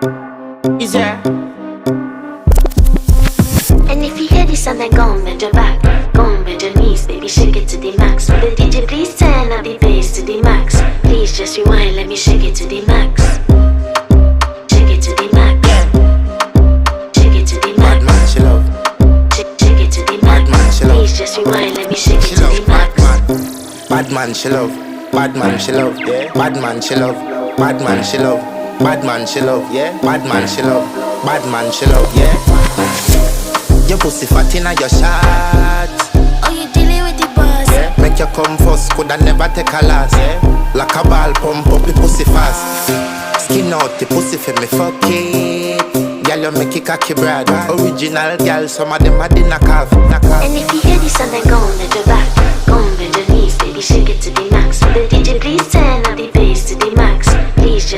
Is there? And if you hear this and then go on bend your back, go on bend your knees, baby, shake it to the max. Will the DJ please turn up the bass to the max? Please just rewind, let me shake it to the max. Shake it to the max. Shake it to the max. Bad man, she love. Shake it to the max. Bad man, she love. Please just rewind, let me shake it She to love the max. bad man, she love. Bad man, she love. Yeah. Bad man, she love. Bad man, she love. Bad man, she love. Yeah. Bad man, she love. Bad man, she love. Yeah. Your pussy fat inna your shot. Oh, you dealing with the boss? Yeah. Make you come first, coulda never take a last. Yeah. Like a ball pump up the pussy fast. Skin out the pussy for me fuck it. Girl, you make it cocky brad. Original girl, some of them a dinner calf. And if you hear this and then go on bend your back, go on bend your knees, baby, shake it to the max. Will the DJ please turn up the bass to the